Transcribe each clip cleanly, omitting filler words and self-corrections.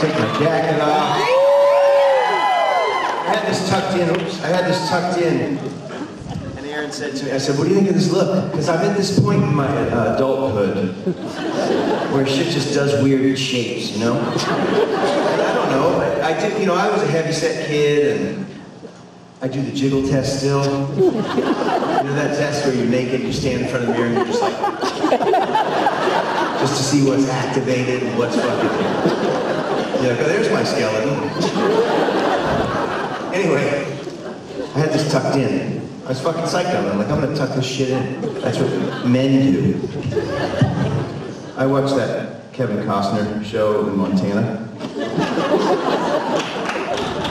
take my jacket off. I had this tucked in, I had this tucked in. And Aaron said to me, I said, what do you think of this look? Because I'm at this point in my adulthood where shit just does weird shapes, you know? And I don't know, I did, you know, I was a heavyset kid and I do the jiggle test still. You know that test where you're naked, you stand in front of the mirror and you're just like, just to see what's activated and what's fucking, you know, there's my skeleton. Anyway, I had this tucked in. I was fucking psyched on it. I'm like, I'm gonna tuck this shit in. That's what men do. I watched that Kevin Costner show in Montana.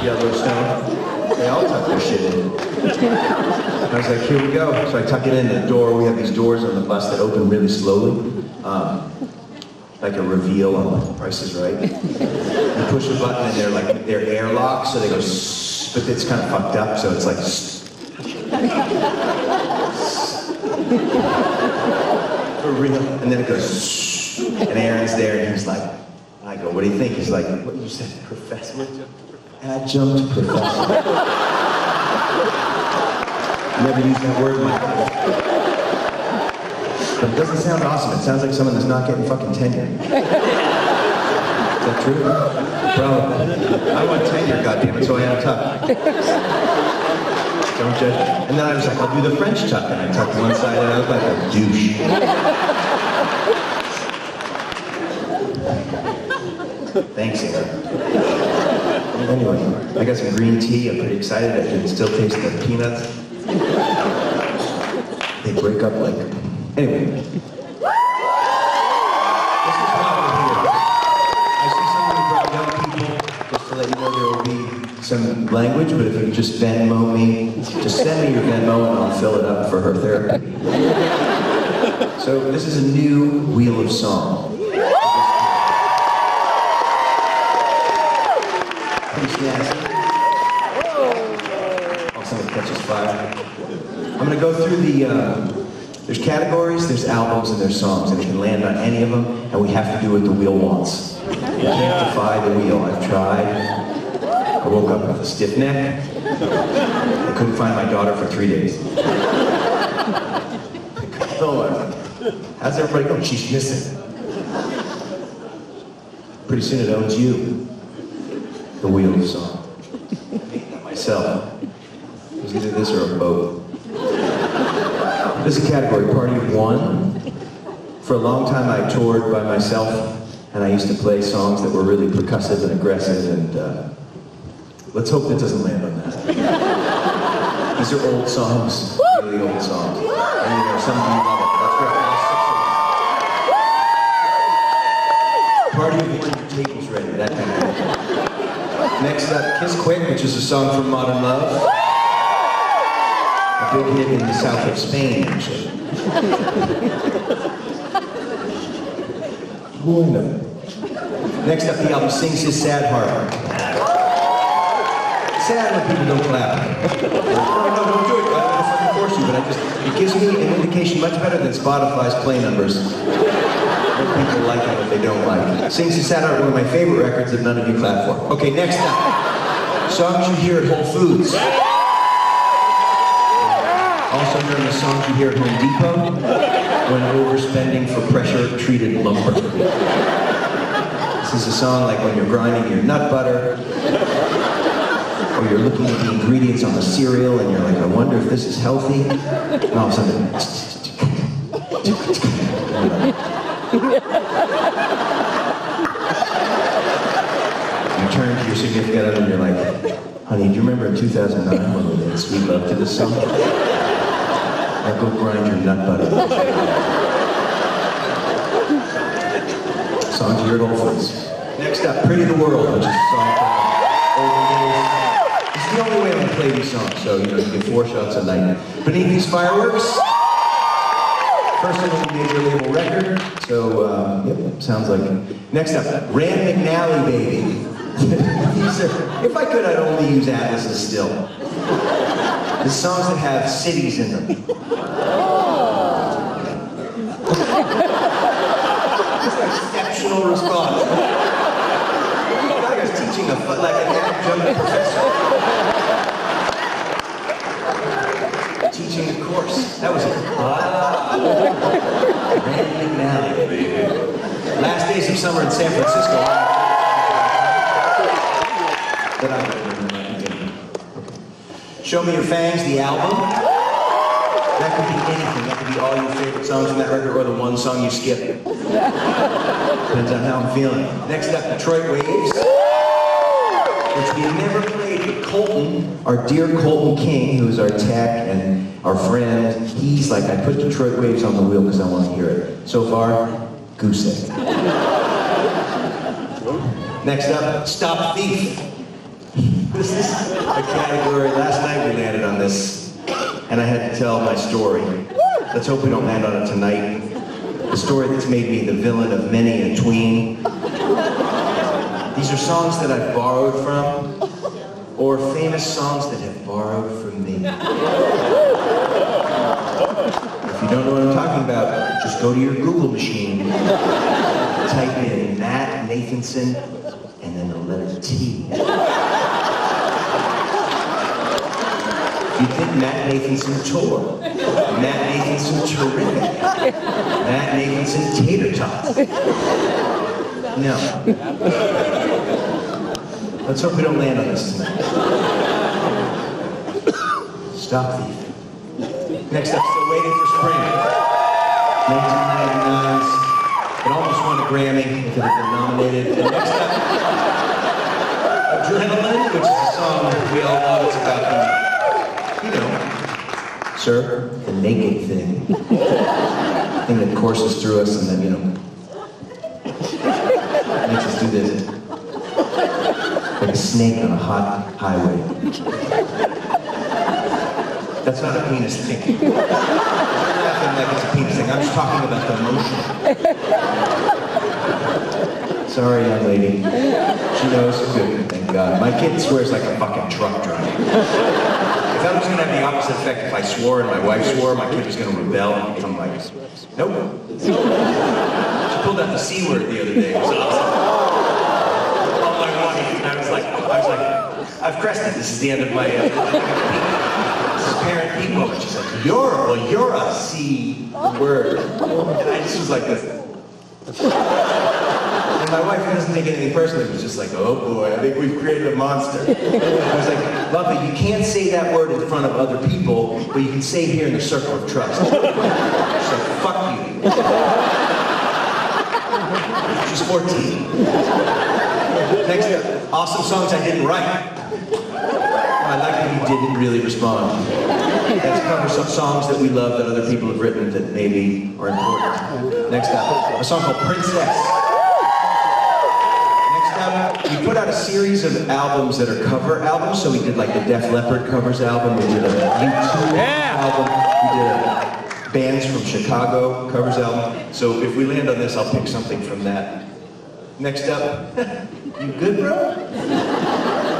Yellowstone. They all tuck their shit in. I was like, here we go. So I tuck it in the door. We have these doors on the bus that open really slowly. Like a reveal on Price is Right. You push a button and they're airlocked, so they go sss, but it's kind of fucked up, so it's like for real. And then it goes shh, and Aaron's there and he's like, I go, what do you think? He's like, what you said, professor? Adjunct professor. Never used that word in my life. But it doesn't sound awesome. It sounds like someone that's not getting fucking tenure. Is that true? Probably. I want tenure, goddammit, so I am tuck. Don't judge. And then I was like, I'll do the French tuck, and I tucked one side and I look like a douche. Thanks, Aaron. Anyway, I got some green tea. I'm pretty excited. I can still taste the peanuts. They break up like... Anyway. This is why we're here. I see somebody brought young people, just to let you know there will be some language, but if you just Venmo me, just send me your Venmo and I'll fill it up for her therapy. So this is a new Wheel of Song. Oh, somebody catches fire. I'm going to go through the, there's categories, there's albums, and there's songs, and it can land on any of them, and we have to do what the wheel wants. You can't defy the wheel. I've tried. I woke up with a stiff neck. I couldn't find my daughter for 3 days. How's everybody going? She's missing. Pretty soon it owns you. The Wheel of Song. Myself. It was either this or a boat. This is a category, party of one. For a long time I toured by myself, and I used to play songs that were really percussive and aggressive, and let's hope that doesn't land on that. These are old songs, really old songs. And you know, some of you love it. That's great. Party of one, your table's ready, that kind of thing. Next up, Kiss Quick, which is a song from Modern Love. A big hit in the south of Spain, actually. Bueno. Next up, the album Sings His Sad Heart. Sad when people don't clap. No, don't do it. I don't fucking force you, but it gives me an indication much better than Spotify's play numbers. What people like and what they don't like. Sings His Sad Heart, one of my favorite records that none of you clap for. Okay, next up. Songs you hear at Whole Foods. Also known as songs you hear at Home Depot when overspending for pressure-treated lumber. This is a song like when you're grinding your nut butter, or you're looking at the ingredients on the cereal and you're like, I wonder if this is healthy. And all of a sudden, you turn to your significant other and you're like, honey, do you remember in 2009 when we made Sweet Love to this song? Now go grind your nut butter. Songs you hear at Whole Foods. Next up, Pretty the World, which is a song from Olden Days. It's the only way I'm going to play these songs, so you know you get 4 shots a night. Beneath These Fireworks. First single major label record, so yep, sounds like it. Next up, Rand McNally, baby. If I could, I'd only use atlases still. The songs that have cities in them. Exceptional response. teaching like an adjunct professor. Teaching a course. That was McNally, baby. Last days of summer in San Francisco. Show Me Your Fangs, the album. That could be anything. That could be all your favorite songs from that record or the one song you skip. Depends on how I'm feeling. Next up, Detroit Waves, which we have never played, but Colton, our dear Colton King, who is our tech and our friend, he's like, I put Detroit Waves on the wheel because I want to hear it. So far, goose egg. Next up, Stop Thief. This is a category. Last night we landed on this, and I had to tell my story. Let's hope we don't land on it tonight. The story that's made me the villain of many a tween. These are songs that I've borrowed from, or famous songs that have borrowed from me. If you don't know what I'm talking about, just go to your Google machine, type in Matt Nathanson, and then the letter T. You think Matt Nathanson tour, Matt Nathanson terrific, Matt Nathanson tater tots. No. Let's hope we don't land on this tonight. Stop Thief. Next up, Still Waiting for Spring. 1999's. It almost won a Grammy if it had been nominated. And next up, Adrenaline, which is a song we all love. It's about the, you know, sir, the naked thing. Thing that courses through us and then, you know, makes us do this. Like a snake on a hot highway. That's not a penis thing. I'm not laughing like it's a penis thing. I'm just talking about the motion. Sorry, young lady. She knows. Good, thank God. My kid swears like a fucking truck driver. I thought it was going to have the opposite effect if I swore and my wife swore, my kid was going to rebel. I'm like, nope. She pulled out the C word the other day. It was awesome. Oh my God. I was like, I've crested. This is the end of my, this is parent peak moment. She's like, you're a C word. And I just was like this. And my wife doesn't take anything personally. It was just like, oh boy, I think we've created a monster. I was like, love it, you can't say that word in front of other people, but you can say it here in the circle of trust. So fuck you. She's 14. Next up, awesome songs I didn't write. I like that you didn't really respond. That's cover some songs that we love that other people have written that maybe are important. Next up, a song called Princess. We put out a series of albums that are cover albums, so we did like the Def Leppard covers album, we did a U2 album, we did a Bands from Chicago covers album. So if we land on this, I'll pick something from that. Next up, you good, bro?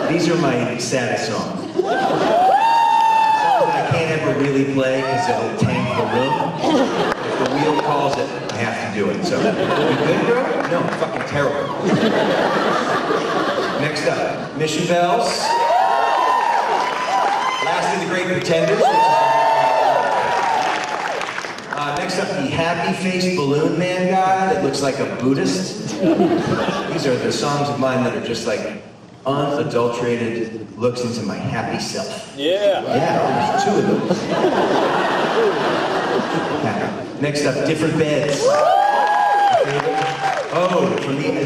These are my saddest songs. Songs that I can't ever really play because it'll tank the room. If the wheel calls it, I have to do it. So, you good, bro? No, fucking terrible. Next up, Mission Bells. Last of the Great Pretenders. Next up, the happy-faced balloon man guy that looks like a Buddhist. These are the songs of mine that are just like unadulterated looks into my happy self. Yeah. Yeah, there's two of those. Next up, Different Beds. Oh,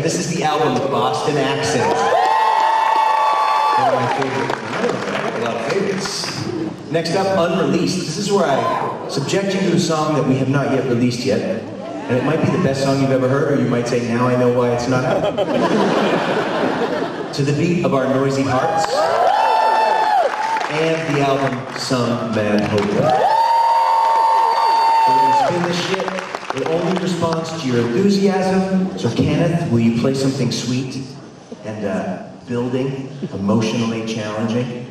this is the album Boston Accent. One of my favorites. I have a lot of favorites. Next up, Unreleased. This is where I subject you to a song that we have not yet released yet. And it might be the best song you've ever heard, or you might say, now I know why it's not out. To the beat of Our Noisy Hearts. And the album, Some Mad Hope. We're going to spin this shit. It only responds to your enthusiasm. So Kenneth, will you play something sweet and building, emotionally challenging?